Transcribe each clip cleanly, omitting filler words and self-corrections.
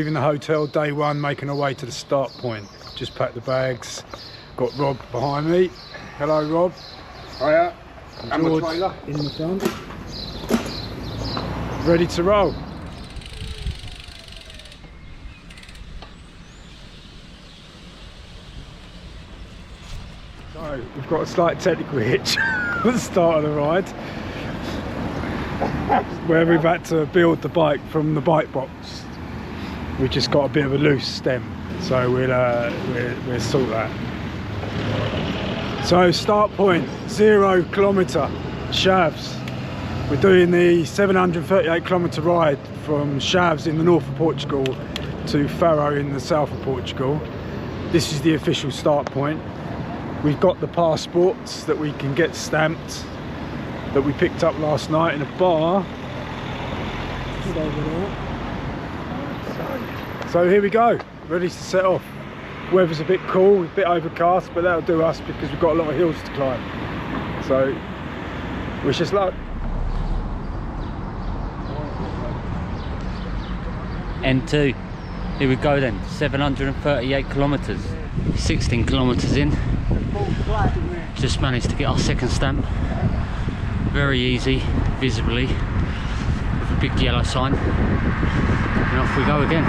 leaving the hotel, day one, making our way to the start point. Just packed the bags. Got Rob behind me. Hello, Rob. Hiya. And George in the front. Ready to roll. So we've got a slight technical hitch at the start of the ride, where we've had to build the bike from the bike box. We've just got a bit of a loose stem, so we'll sort that. So start point, 0 kilometre, Chaves. We're doing the 738 kilometre ride from Chaves in the north of Portugal to Faro in the south of Portugal. This is the official start point. We've got the passports that we can get stamped that we picked up last night in a bar. So here we go, ready to set off. Weather's a bit cool, a bit overcast, but that'll do us because we've got a lot of hills to climb. So wish us luck. N2, here we go then, 738 kilometres, 16 kilometres in. Just managed to get our second stamp, very easy, visibly, with a big yellow sign, and off we go again.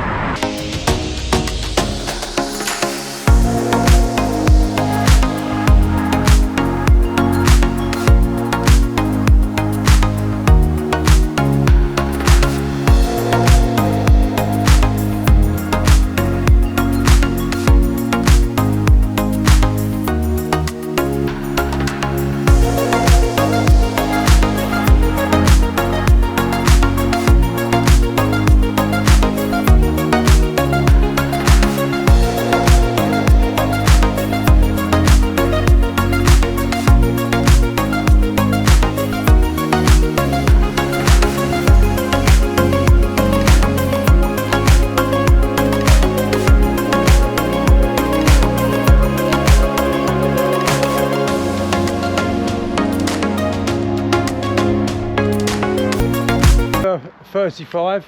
$35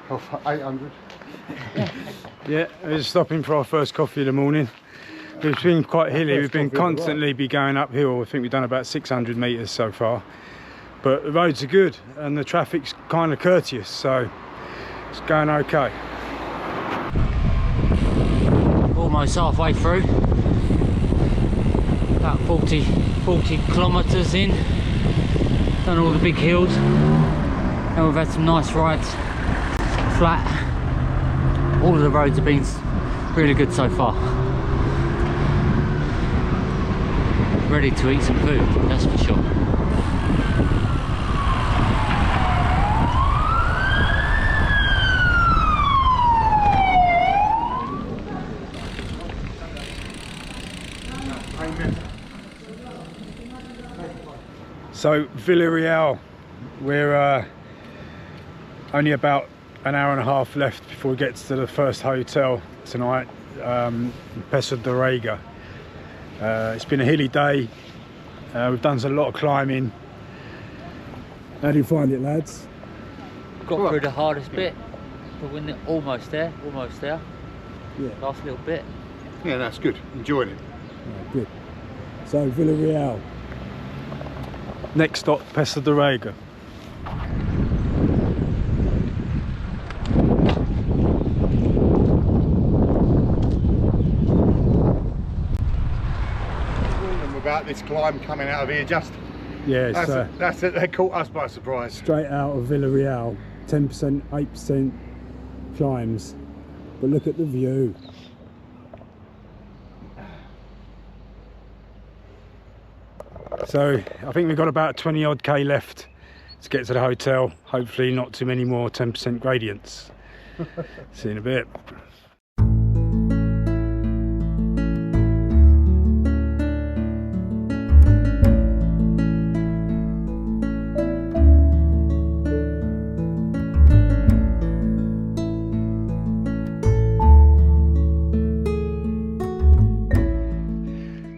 off 800. Yeah, we're just stopping for our first coffee of the morning. It's been quite hilly, we've been constantly going uphill. I think we've done about 600 metres so far, but the roads are good and the traffic's kind of courteous, so it's going okay. Almost halfway through, about 40 kilometres in, done all the big hills, and we've had some nice rides, flat. All of the roads have been really good so far. Ready to eat some food, that's for sure. So Villarreal, we're only about an hour and a half left before we get to the first hotel tonight, Peça de Rega. It's been a hilly day, we've done a lot of climbing. How do you find it, lads? Got through the hardest bit, but we're almost there, Yeah. last little bit. Yeah, that's good. Enjoyed it. Oh, good. So Villarreal. Next stop, Peça de Rega. About this climb coming out of here, just Yes, they caught us by surprise. straight out of Villarreal, 10%, 8% climbs, but look at the view. So I think we've got about 20 odd K left to get to the hotel. Hopefully not too many more 10% gradients. See you in a bit.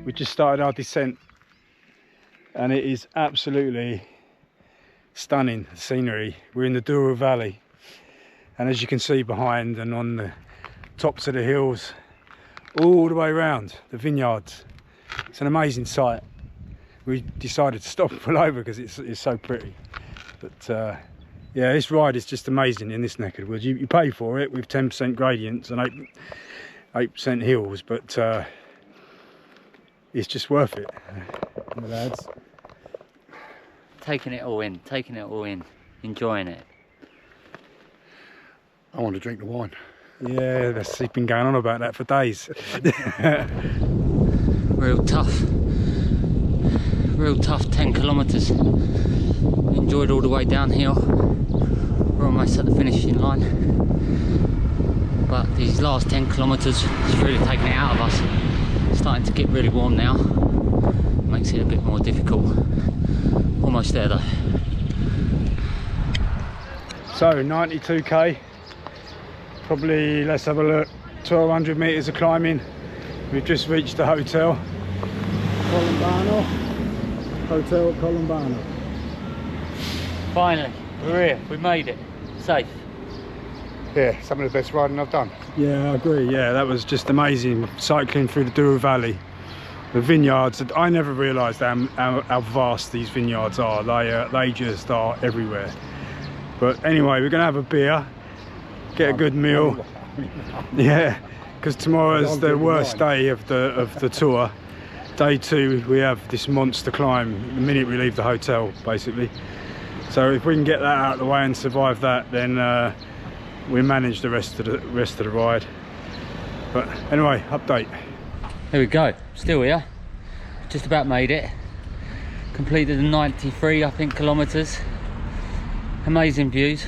We just started our descent and it is absolutely stunning scenery. We're in the Douro Valley And as you can see behind and on the tops of the hills, all the way around the vineyards, it's an amazing sight. We decided to stop and pull over because it's so pretty. But yeah, this ride is just amazing in this neck of the woods. You pay for it with 10% gradients and 8% hills, but it's just worth it, lads. Taking it all in, enjoying it. I want to drink the wine. Yeah, that's been going on about that for days. Real tough 10 kilometres. Enjoyed all the way downhill. We're almost at the finishing line. But these last 10 kilometres is really taking it out of us. It's starting to get really warm now. Makes it a bit more difficult. Almost there though. So 92k. Probably, let's have a look, 1200 metres of climbing. We've just reached the hotel. Colombano. Hotel Colombano. Finally, we're here, we made it. Safe. Yeah, some of the best riding I've done. Yeah, I agree. Yeah, that was just amazing. Cycling through the Douro Valley. The vineyards, I never realised how vast these vineyards are. They just are everywhere. But anyway, we're going to have a beer. Get a good meal. Yeah, because tomorrow is the worst day of the tour. Day 2, we have this monster climb the minute we leave the hotel, basically. So if we can get that out of the way and survive that, then we manage the rest of the ride. But anyway, update. Here we go, still here. Just about made it. Completed the 93, I think, kilometres. Amazing views.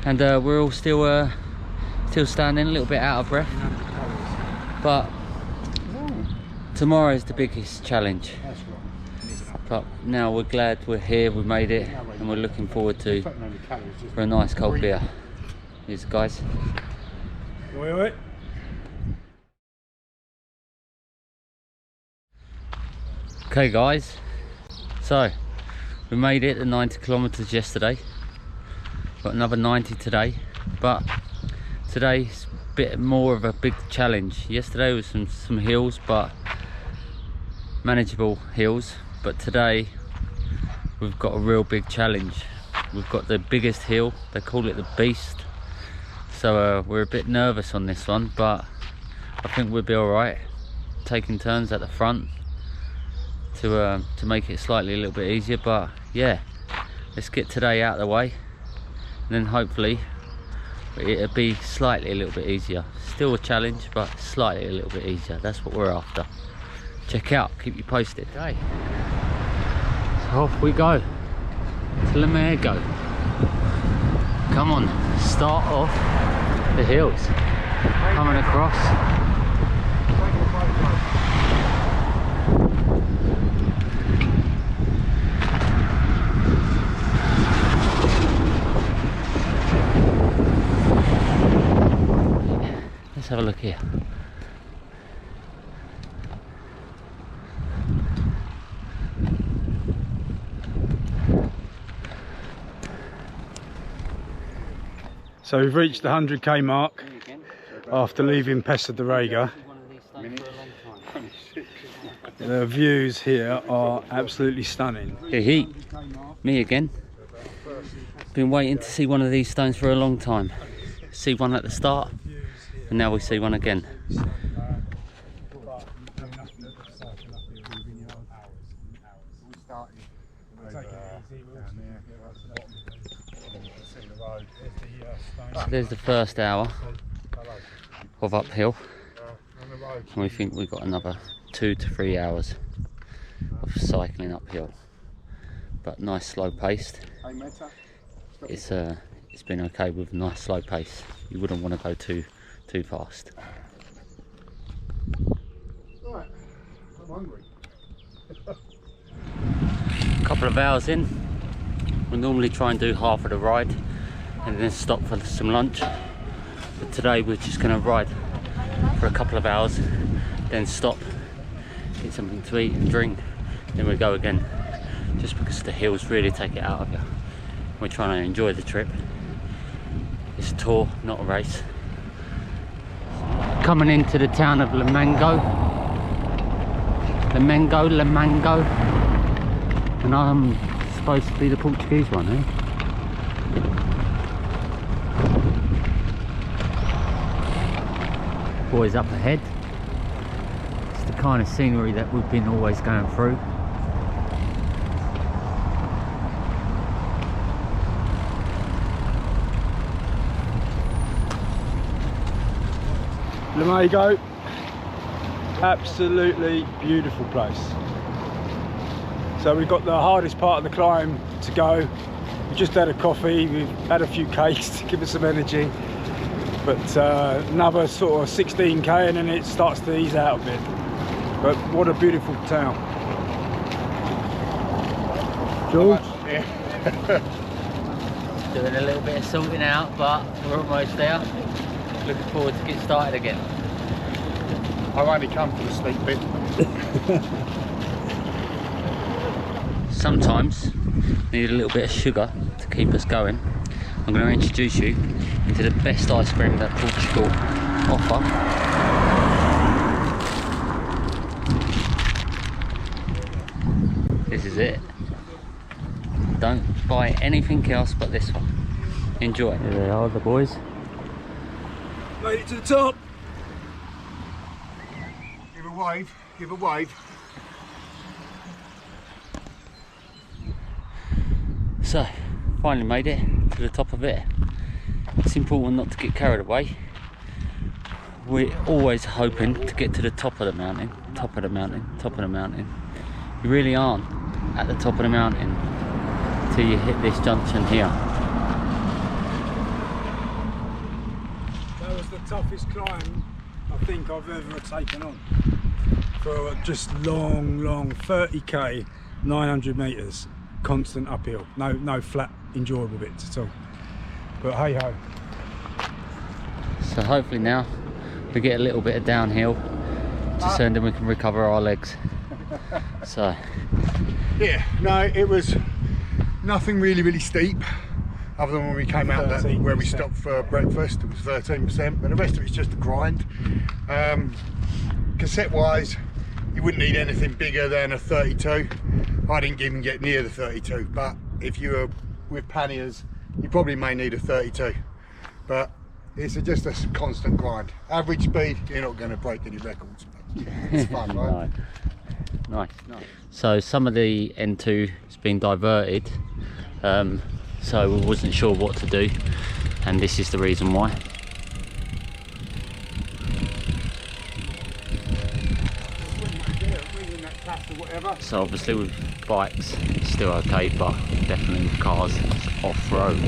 And we're all still standing, a little bit out of breath. But tomorrow is the biggest challenge. But now we're glad we're here, we made it, and we're looking forward to for a nice cold beer. Here's guys. Wait. Okay guys, so we made it the 90 kilometres yesterday. Got another 90 today, but today's a bit more of a big challenge. Yesterday was some hills, but manageable hills. But today we've got a real big challenge. We've got the biggest hill, they call it the Beast. So we're a bit nervous on this one, but I think we'll be all right. Taking turns at the front to make it slightly a little bit easier. But yeah, let's get today out of the way. And then hopefully it'll be slightly a little bit easier. Still a challenge, but slightly a little bit easier. That's what we're after. Check out, keep you posted. Okay, so off we go to Alentejo. Come on, start off the hills, coming across. Let's have a look here. So we've reached the 100k mark after leaving Pesa de Rega. The views here are absolutely stunning. Hey, me again. Been waiting to see one of these stones for a long time. See one at the start, and now we see one again. So there's the first hour of uphill, and we think we've got another 2 to 3 hours of cycling uphill, but nice slow paced. It's been okay with nice slow pace. You wouldn't want to go too fast. Right, I'm hungry. A couple of hours in, we normally try and do half of the ride and then stop for some lunch. But today we're just going to ride for a couple of hours, then stop, get something to eat and drink, then we go again. Just because the hills really take it out of you. We're trying to enjoy the trip. It's a tour, not a race. Coming into the town of Lamango. Lamango. And I'm supposed to be the Portuguese one, eh? Boys up ahead. It's the kind of scenery that we've been always going through. Lamango, absolutely beautiful place. So we've got the hardest part of the climb to go. We just had a coffee, we've had a few cakes to give us some energy, but another sort of 16k and then it starts to ease out a bit. But what a beautiful town. George? Doing a little bit of sorting out, but we're almost there. Looking forward to get started again. I've only come for the sleep bit. Sometimes need a little bit of sugar to keep us going. I'm going to introduce you into the best ice cream that Portugal offer. This is it. Don't buy anything else but this one. Enjoy. Here they are, the boys. Made it to the top. Give a wave, give a wave. So, finally made it to the top of it. It's important not to get carried away. We're always hoping to get to the top of the mountain, top of the mountain, top of the mountain. You really aren't at the top of the mountain till you hit this junction here. That was the toughest climb I think I've ever taken on. For just long 30k, 900 metres, constant uphill. No flat, enjoyable bits at all. But hey ho. So hopefully now we get a little bit of downhill, just so then we can recover our legs. So Yeah, no, it was nothing really steep, other than when we came out that where we stopped for breakfast. It was 13%, but the rest of it's just a grind. Cassette wise, you wouldn't need anything bigger than a 32. I didn't even get near the 32, but if you were with panniers, you probably may need a 32. But it's just a constant grind. Average speed, you're not going to break any records. It's fun, right? No. Nice. So some of the N2 has been diverted, so we wasn't sure what to do, and this is the reason why. So obviously with bikes it's still okay, but definitely with cars it's off-road.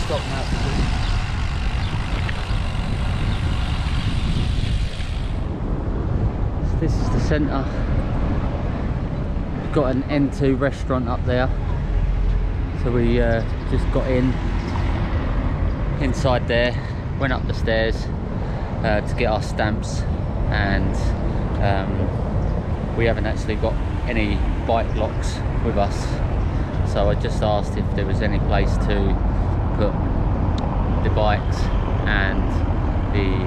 Stop now. This is the centre. We've got an N2 restaurant up there, so we just got inside there, went up the stairs to get our stamps, and we haven't actually got any bike locks with us, so I just asked if there was any place to put the bikes, and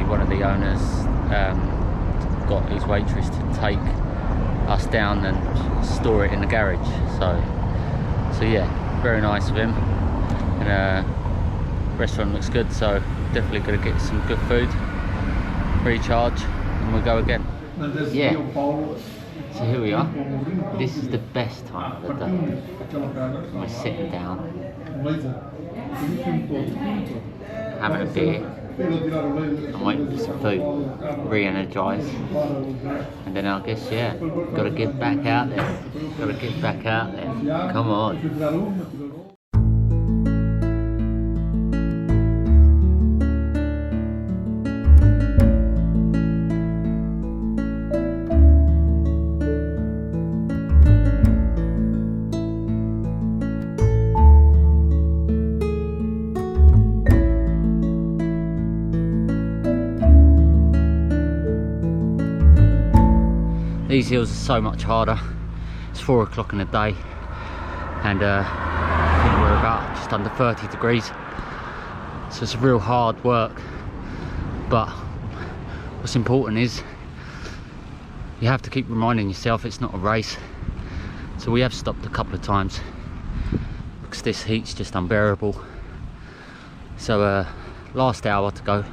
one of the owners got his waitress to take us down and store it in the garage. So yeah, very nice of him, and restaurant looks good, so definitely gonna get some good food, recharge, and we'll go again. Yeah, so here we are. This is the best time of the day. We're sitting down, having a beer, and waiting for some food, re-energise, and then I guess, yeah, gotta get back out there. Come on. these hills are so much harder. It's 4 o'clock in the day, and I think we're about just under 30 degrees, so it's real hard work. But what's important is you have to keep reminding yourself it's not a race. So we have stopped a couple of times because this heat's just unbearable. So last hour to go,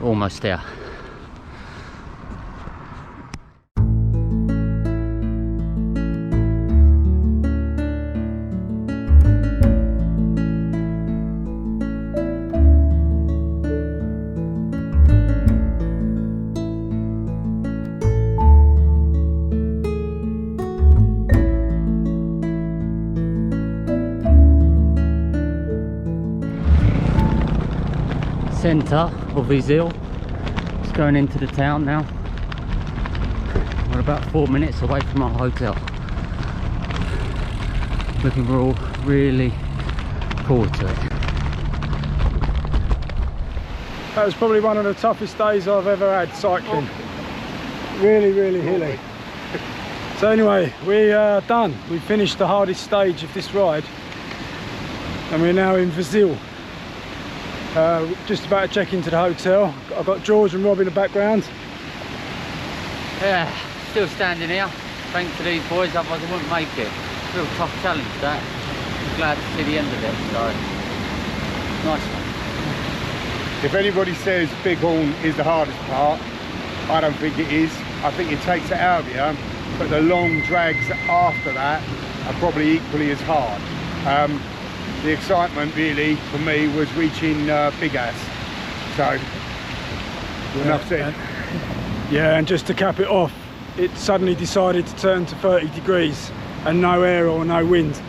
almost there. Centre of Vizil. It's going into the town now. We're about 4 minutes away from our hotel. Looking really forward to it. That was probably one of the toughest days I've ever had cycling. Really hilly. So anyway, we are done. We finished the hardest stage of this ride, and we're now in Vizil. Just about to check into the hotel. I've got George and Rob in the background. Yeah, still standing here. Thanks to these boys, otherwise I wouldn't make it. Real tough challenge that. I'm glad to see the end of it, so nice one. If anybody says Bighorn is the hardest part, I don't think it is. I think it takes it out of you, but the long drags after that are probably equally as hard. The excitement really for me was reaching Big Ass. So enough said. Yeah, and just to cap it off, it suddenly decided to turn to 30 degrees and no air or no wind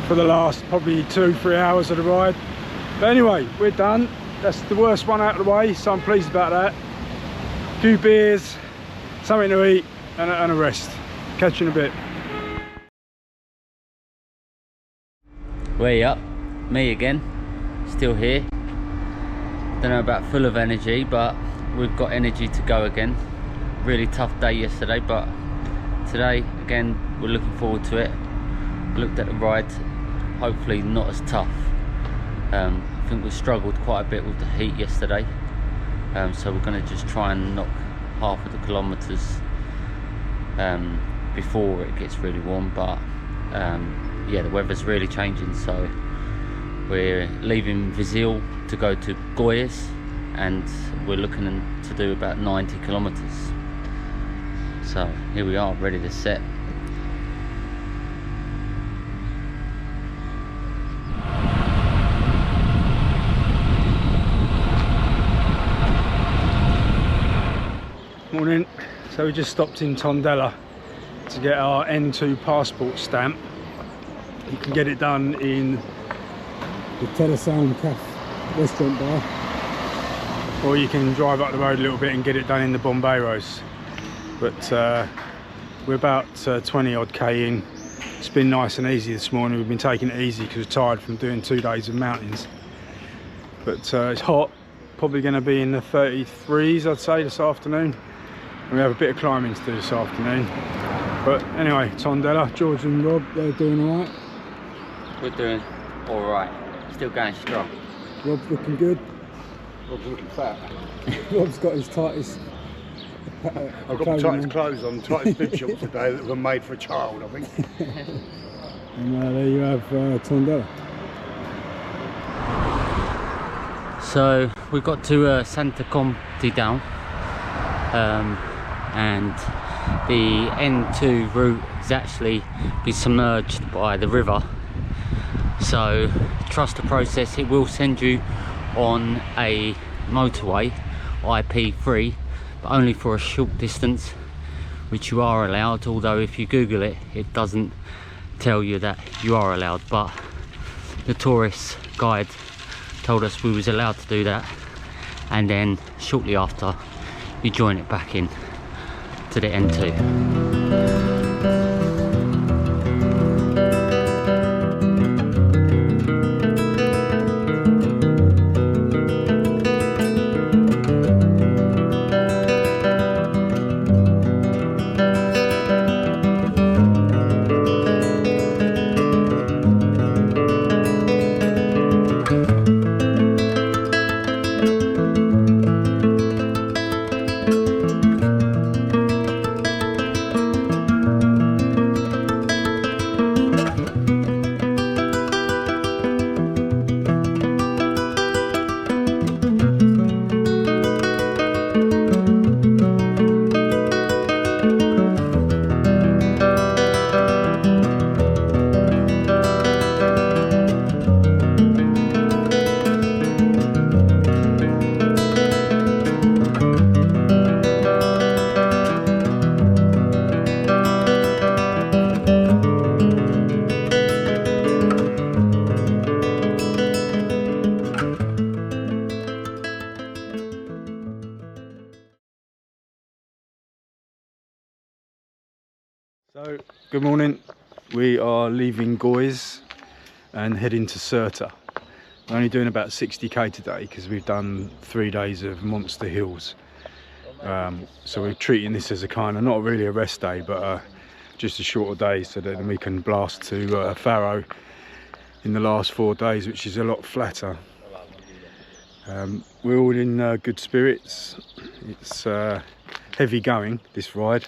for the last probably 2-3 hours of the ride. But anyway, we're done. That's the worst one out of the way, so I'm pleased about that. A few beers, something to eat, and a rest. Catch you in a bit. Way up, me again, still here. Don't know about full of energy, but we've got energy to go again. Really tough day yesterday, but today again we're looking forward to it. Looked at the ride, hopefully not as tough. I think we struggled quite a bit with the heat yesterday, so we're going to just try and knock half of the kilometres before it gets really warm. But yeah, the weather's really changing, so we're leaving Vizil to go to Goiás, and we're looking to do about 90 kilometres. So here we are, ready to set. Morning. So we just stopped in Tondela to get our N2 passport stamp. You can get it done in the Telesound Cafe restaurant bar, or you can drive up the road a little bit and get it done in the Bombeiros. But we're about 20 odd K in. It's been nice and easy this morning. We've been taking it easy because we're tired from doing 2 days of mountains. But it's hot, probably going to be in the 33s I'd say this afternoon. And we have a bit of climbing to do this afternoon. But anyway, Tondela, George and Rob, they're doing alright. We're doing alright, still going strong. Rob's looking good. Rob's looking fat. Rob's got his tightest. I've got the tightest clothes on, tightest bib shorts today that were made for a child, I think. And there you have Tondela. So we've got to Santa Comte down, and the N2 route is actually been submerged by the river. So trust the process, it will send you on a motorway, IP3, but only for a short distance, which you are allowed, although if you Google it, it doesn't tell you that you are allowed. But the tourist guide told us we was allowed to do that, and then shortly after you join it back in to the N2. So, good morning. We are leaving Goys and heading to Cirta. We're only doing about 60k today because we've done 3 days of monster hills. So we're treating this as a kind of, not really a rest day, but just a shorter day, so that then we can blast to Faro in the last 4 days, which is a lot flatter. We're all in good spirits. It's heavy going, this ride.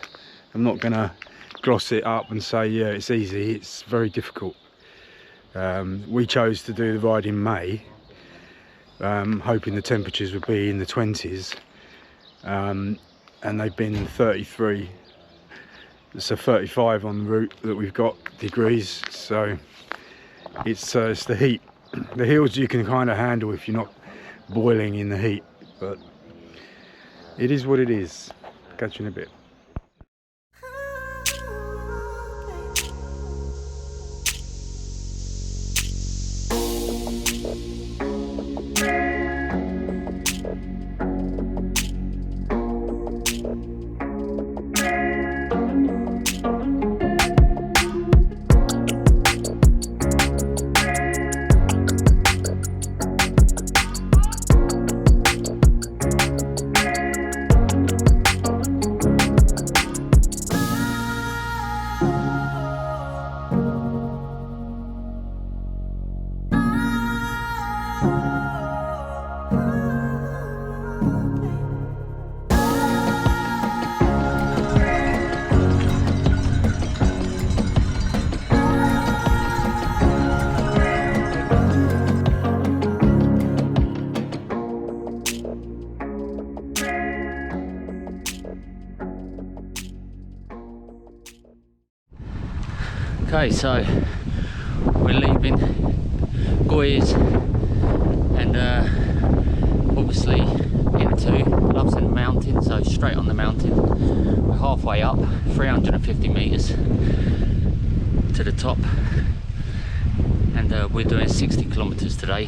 I'm not gonna gloss it up and say yeah it's easy. It's very difficult. We chose to do the ride in May, hoping the temperatures would be in the 20s, and they've been 33. So 35 on the route that we've got degrees. So it's the heat. The hills you can kind of handle if you're not boiling in the heat, but it is what it is. Catch you in a bit. Okay, so we're leaving Goys and obviously into Love's Mountain, so straight on the mountain. We're halfway up, 350 meters to the top, and we're doing 60 kilometers today,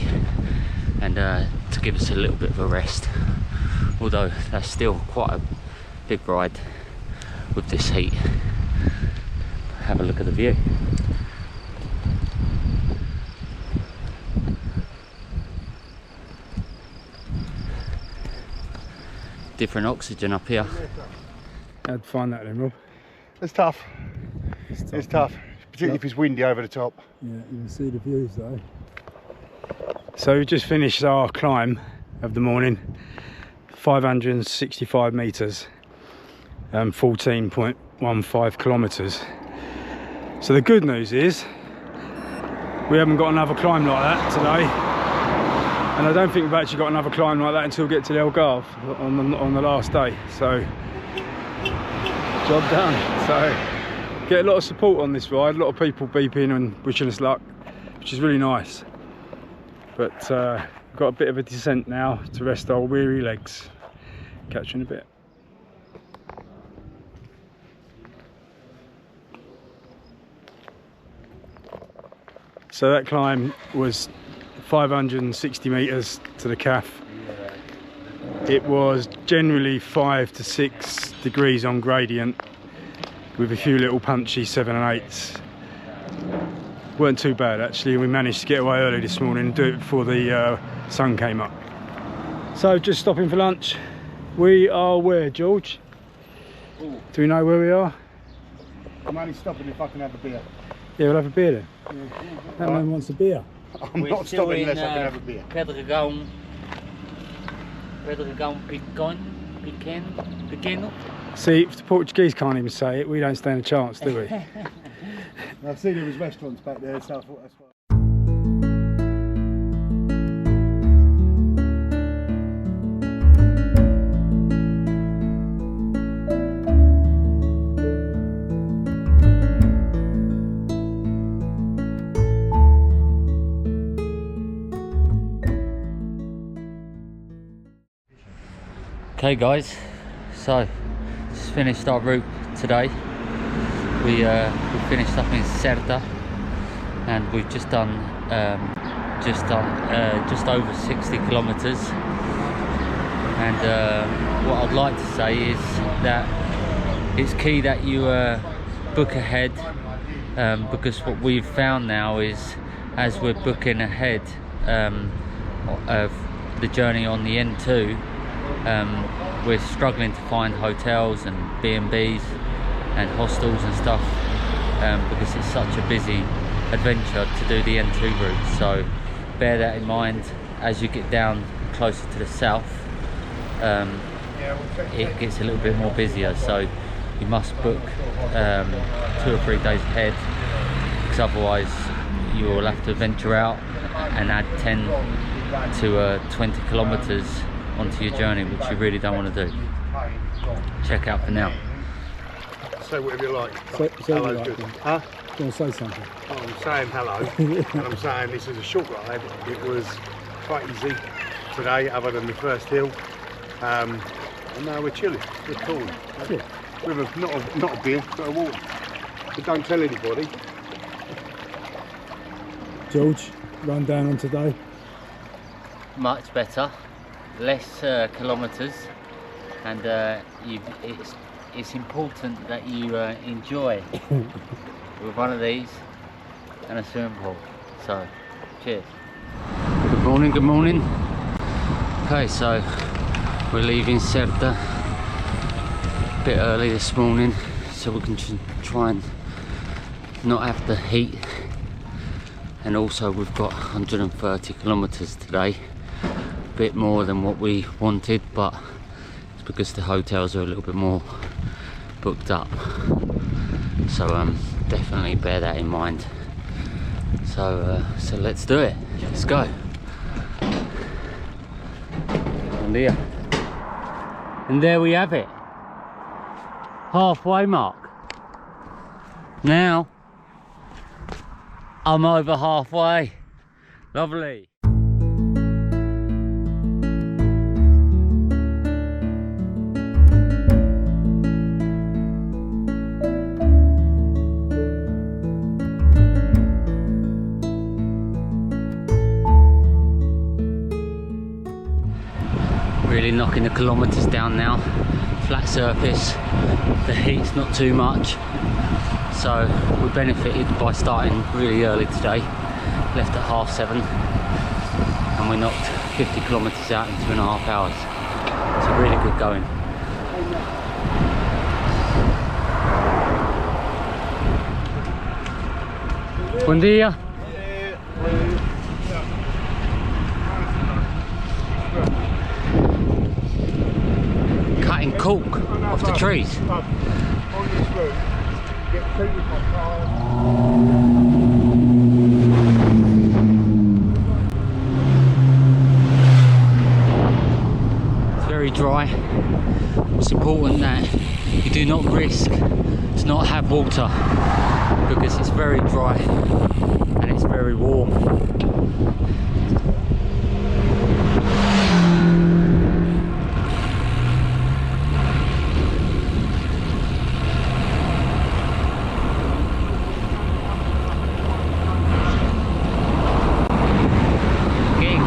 and to give us a little bit of a rest, although that's still quite a big ride with this heat. Have a look at the view. Different oxygen up here. How'd you find that then, Rob? It's tough. It's tough. Particularly if it's windy over the top. Yeah, you can see the views though. So we just finished our climb of the morning, 565 meters, 14.15 kilometers. So the good news is we haven't got another climb like that today, and I don't think we've actually got another climb like that until we get to the Algarve on the last day. So job done. So get a lot of support on this ride, a lot of people beeping and wishing us luck, which is really nice. But we've got a bit of a descent now to rest our weary legs. Catch you in a bit. So that climb was 560 meters to the calf. It was generally 5 to 6 degrees on gradient, with a few little punchy 7 and 8s. Weren't too bad actually. We managed to get away early this morning and do it before the sun came up. So just stopping for lunch. We are where, George? Ooh. Do we know where we are? I'm only stopping if I can have a beer. Yeah, we'll have a beer then. That man wants a beer. I'm not stopping unless I can have a beer. Pedregão Pequeno. See, if the Portuguese can't even say it, we don't stand a chance, do we? I've seen there was restaurants back there, so I thought that's why. Okay guys, so just finished our route today. We finished up in Cirta, and we've just done just over 60 kilometers. And what I'd like to say is that it's key that you book ahead, because what we've found now is, as we're booking ahead of the journey on the N2, we're struggling to find hotels and B&Bs and hostels and stuff, because it's such a busy adventure to do the N2 route. So bear that in mind as you get down closer to the south. It gets a little bit more busier, so you must book 2 or 3 days ahead, because otherwise you will have to venture out and add 10 to 20 kilometers onto your journey, which you really don't want to do. Check out for now. Say whatever you like. Hello, Hello's good. Huh? Do you want to say something? Oh, I'm saying hello, and I'm saying this is a short ride. It was quite easy today, other than the first hill. And now we're chilling. We're cool. Yeah. With not a beer, but a water. But don't tell anybody. George, run down on today. Much better, less kilometers, and it's important that you enjoy with one of these and a swimming pool. So cheers. Good morning, good morning. Okay, so we're leaving Certa a bit early this morning, so we can try and not have the heat. And also we've got 130 kilometers today, a bit more than what we wanted, but it's because the hotels are a little bit more booked up. So definitely bear that in mind. So let's do it. Let's go. And there we have it. Halfway mark. Now I'm over halfway. Lovely. Really knocking the kilometers down now. Flat surface, the heat's not too much, so we benefited by starting really early today. Left at 7:30, and we knocked 50 kilometers out in 2.5 hours. So really good going. Buen dia. Cutting cork off the trees. On this route, get treated by cars. It's very dry. It's important that you do not risk to not have water, because it's very dry and it's very warm.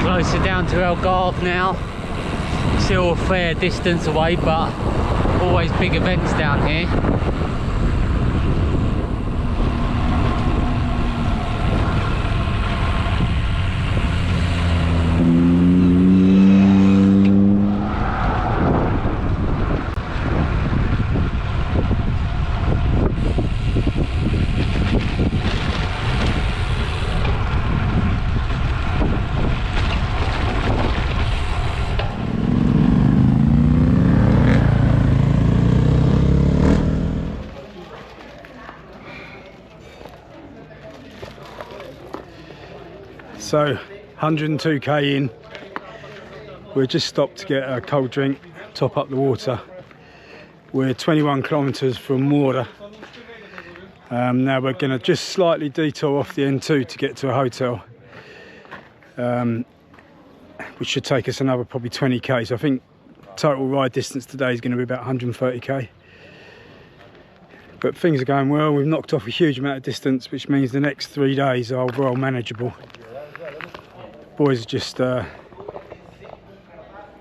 Closer down to Algarve now. Still a fair distance away, but always big events down here. So 102k in, we just stopped to get a cold drink, top up the water. We're 21 kilometers from water. Now we're going to just slightly detour off the N2 to get to a hotel, which should take us another probably 20k. So I think total ride distance today is going to be about 130k. But things are going well. We've knocked off a huge amount of distance, which means the next 3 days are well manageable. Boys are just glad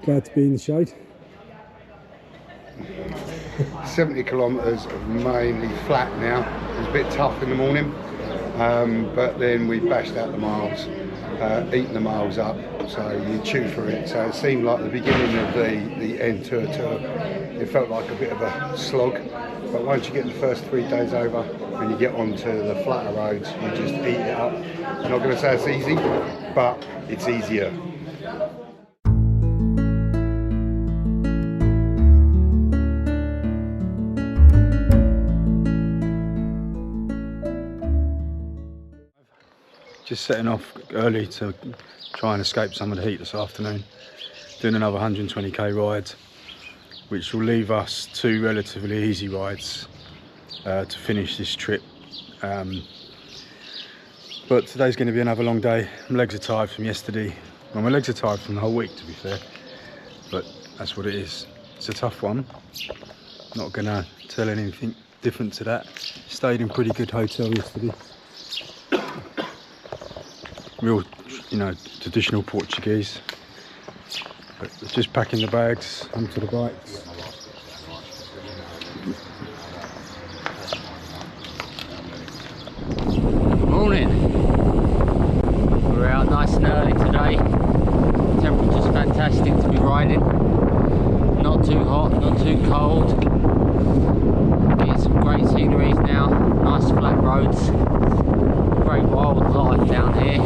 to be in the shade. 70 kilometres of mainly flat now. It was a bit tough in the morning, but then we bashed out the miles, eaten the miles up, so you chew for it. So it seemed like the beginning of the end tour, it felt like a bit of a slog, but once you get the first 3 days over and you get onto the flatter roads, you just eat it up. I'm not going to say it's easy, but it's easier. Just setting off early to try and escape some of the heat this afternoon. Doing another 120k ride, which will leave us 2 relatively easy rides to finish this trip. But today's going to be another long day. My legs are tired from yesterday. Well, my legs are tired from the whole week, to be fair. But that's what it is. It's a tough one. Not going to tell anything different to that. Stayed in pretty good hotel yesterday. Real, you know, traditional Portuguese. But just packing the bags onto the bikes. Morning. We're out nice and early today. Temperature's fantastic to be riding. Not too hot, not too cold. Getting some great sceneries now. Nice flat roads. Great wildlife down here.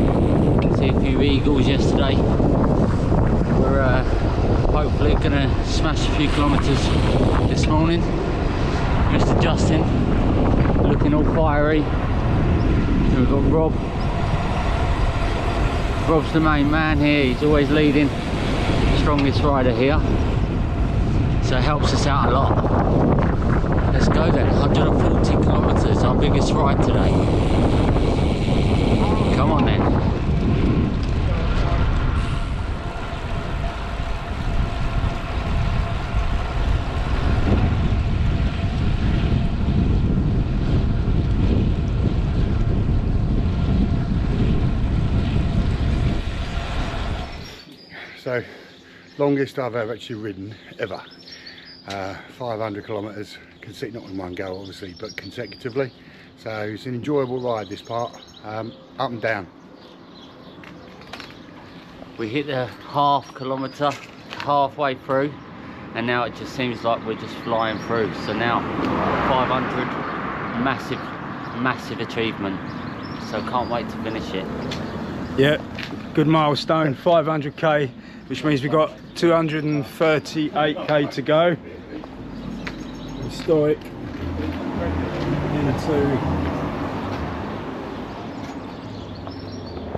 See a few eagles yesterday. We're hopefully gonna smash a few kilometres this morning. Mr. Justin looking all fiery. And we've got Rob. Rob's the main man here. He's always leading. Strongest rider here. So it helps us out a lot. Let's go then. 140 kilometres, our biggest ride today. Come on then. So, longest I've ever actually ridden, ever. 500 kilometres, not in one go obviously, but consecutively. So it's an enjoyable ride, this part, up and down. We hit the half kilometre halfway through, and now it just seems like we're just flying through. So now 500, massive achievement. So can't wait to finish it. Yeah, good milestone, 500k, which means we've got 238k to go. Historic.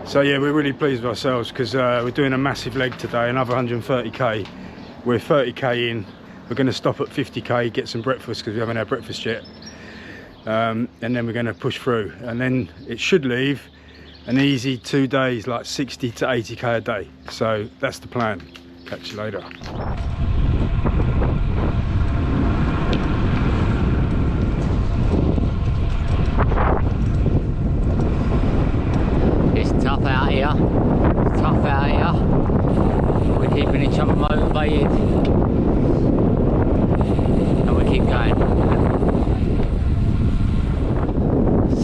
So yeah, we're really pleased with ourselves because we're doing a massive leg today, another 130k. We're 30k in. We're going to stop at 50k, get some breakfast because we haven't had breakfast yet, and then we're going to push through, and then it should leave an easy 2 days, like 60 to 80k a day. So that's the plan. Catch you later. It's tough out here. It's tough out here. We're keeping each other motivated, and we keep going.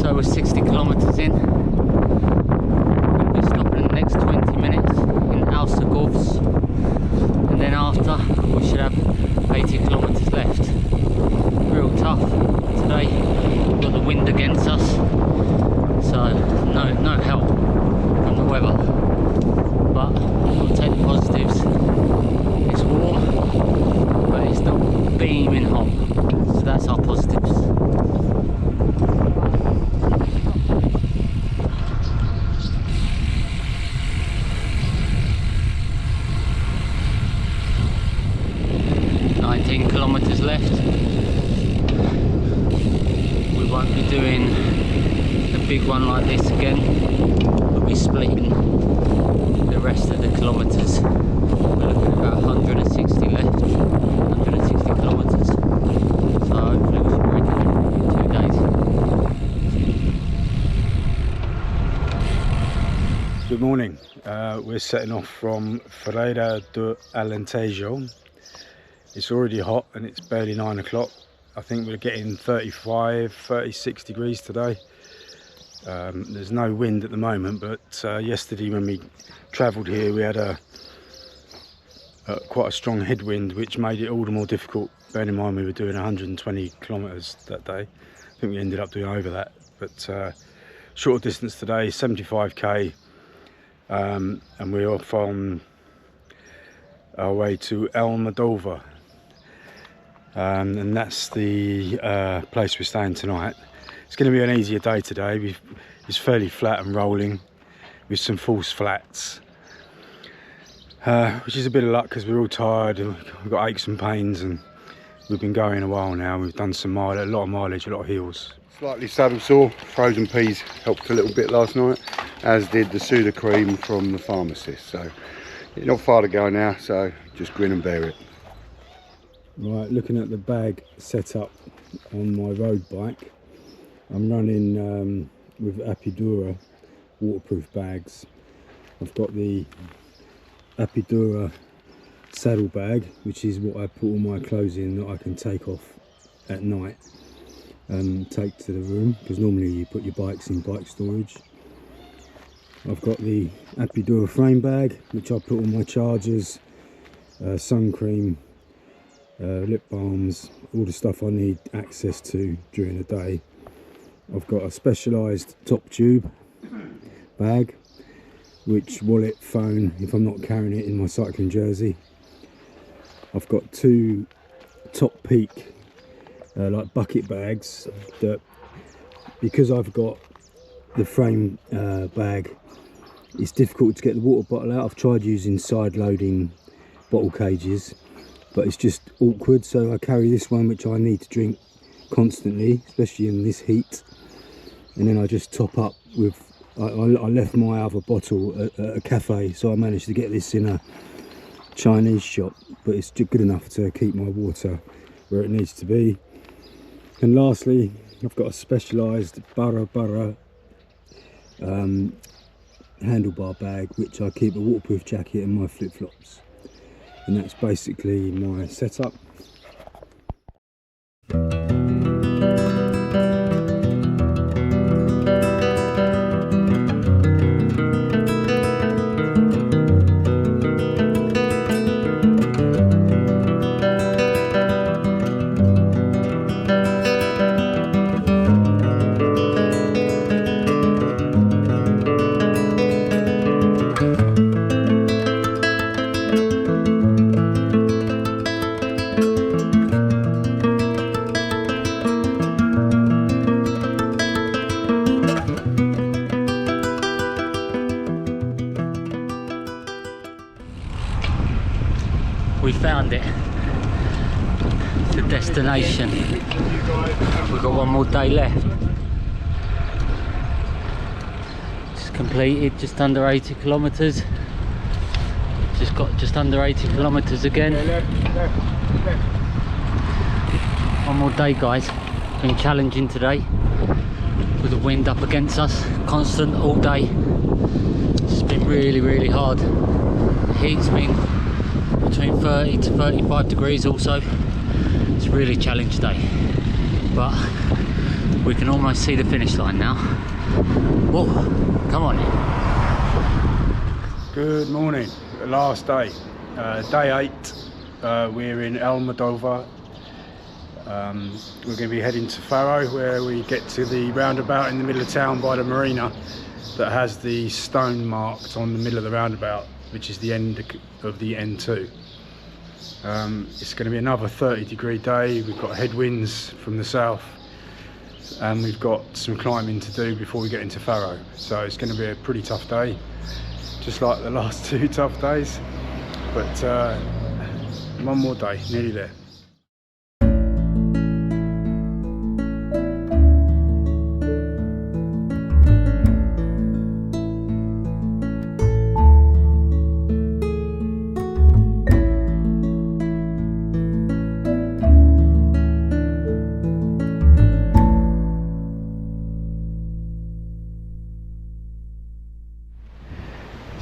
So we're 60 kilometres in. We'll be stopping in the next 20 minutes in Alentejo, and then after we should have 80 kilometres left. Real tough today. We've got the wind against us, so no help from the weather. But we'll take the positives. It's warm, but it's not beaming hot, so that's our positives. Kilometres left. We won't be doing a big one like this again. We'll be splitting the rest of the kilometres. We're looking at about 160 left, 160 kilometres. So hopefully we should break it in 2 days. Good morning. We're setting off from Faro de Alentejo. It's already hot and it's barely 9 o'clock. I think we're getting 35, 36 degrees today. There's no wind at the moment, but yesterday when we travelled here we had quite a strong headwind, which made it all the more difficult, bearing in mind we were doing 120 kilometres that day. I think we ended up doing over that, but shorter distance today, 75k, and we're off on our way to Alentejo, and that's the place we're staying tonight. It's going to be an easier day today. It's fairly flat and rolling with some false flats, which is a bit of luck because we're all tired and we've got aches and pains, and we've been going a while now. We've done some a lot of mileage, a lot of hills. Slightly saddle sore. Frozen peas helped a little bit last night, as did the Suda cream from the pharmacist. So not far to go now, so just grin and bear it. Right, looking at the bag setup on my road bike, I'm running with Apidura waterproof bags. I've got the Apidura saddle bag, which is what I put all my clothes in that I can take off at night and take to the room, because normally you put your bikes in bike storage. I've got the Apidura frame bag, which I put all my chargers, sun cream, lip balms, all the stuff I need access to during the day. I've got a specialised top tube bag, which wallet, phone, if I'm not carrying it in my cycling jersey. I've got 2 top peak like bucket bags that, because I've got the frame bag, it's difficult to get the water bottle out. I've tried using side loading bottle cages, but it's just awkward, so I carry this one, which I need to drink constantly, especially in this heat. And then I just top up with, I left my other bottle at a cafe, so I managed to get this in a Chinese shop, but it's good enough to keep my water where it needs to be. And lastly, I've got a specialised Bara handlebar bag, which I keep a waterproof jacket and my flip-flops. And that's basically my setup. We found it, the destination. We've got one more day left. Just completed just under 80 kilometres. Just got just under 80 kilometres again. One more day, guys. Been challenging today with the wind up against us, constant all day. It's been really hard. The heat's been between 30 to 35 degrees also. It's a really challenge day, but we can almost see the finish line now. Whoa, come on. Good morning, last day, day 8. We're in Alentejo. We're going to be heading to Faro, where we get to the roundabout in the middle of town by the marina that has the stone marked on the middle of the roundabout, which is the end of the N2. It's going to be another 30-degree day. We've got headwinds from the south, and we've got some climbing to do before we get into Faro. So it's going to be a pretty tough day, just like the last 2 tough days. But one more day, nearly there.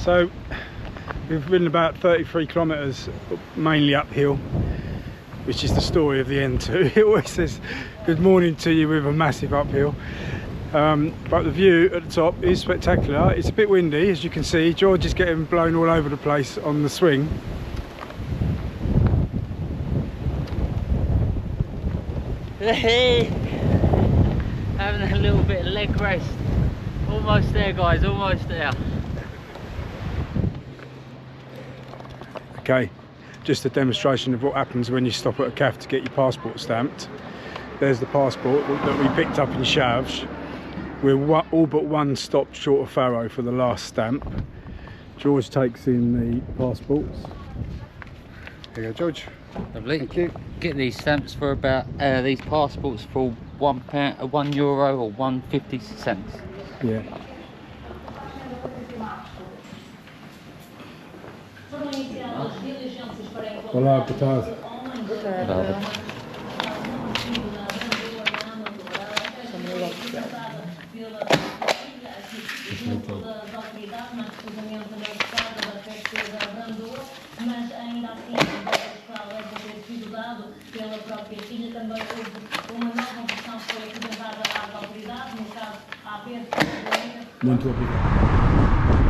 So we've ridden about 33 kilometres, mainly uphill. which is the story of the N2. It always says good morning to you with a massive uphill. But the view at the top is spectacular. It's a bit windy, as you can see. George is getting blown all over the place on the swing. Having a little bit of leg rest. Almost there, guys, almost there. Okay, just a demonstration of what happens when you stop at a cafe to get your passport stamped. There's the passport that we picked up in Chaves. We're all but one stop short of Faro for the last stamp. George takes in the passports. There you go, George. Lovely. Thank you. Get these stamps for about these passports for €1 or 1.50 cents. Yeah. Olá, boa tarde. Mas ainda assim, o é de ter sido dado pela própria filha, também houve uma nova versão que foi apresentada às autoridades, no caso à PSP. Muito obrigado.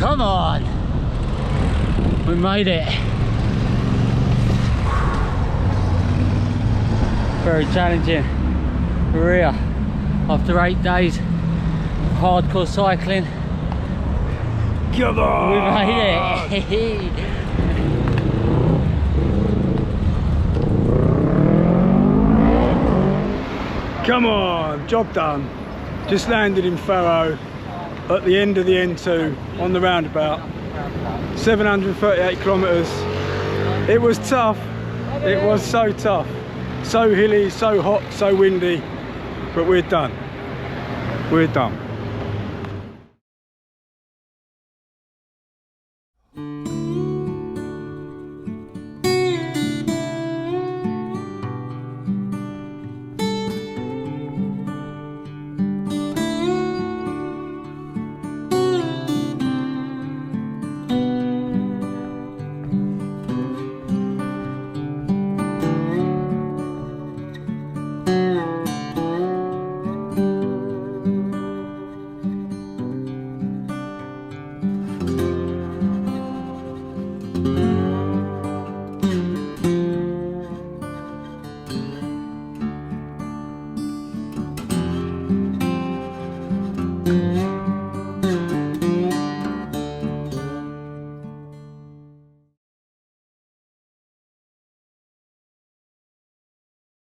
Come on! We made it! Very challenging. We're here after 8 days of hardcore cycling. Come on! We made it! Come on, job done. Just landed in Faro at the end of the N2 on the roundabout. 738 kilometres. It was tough. It was so tough. So hilly, so hot, so windy. But we're done. We're done.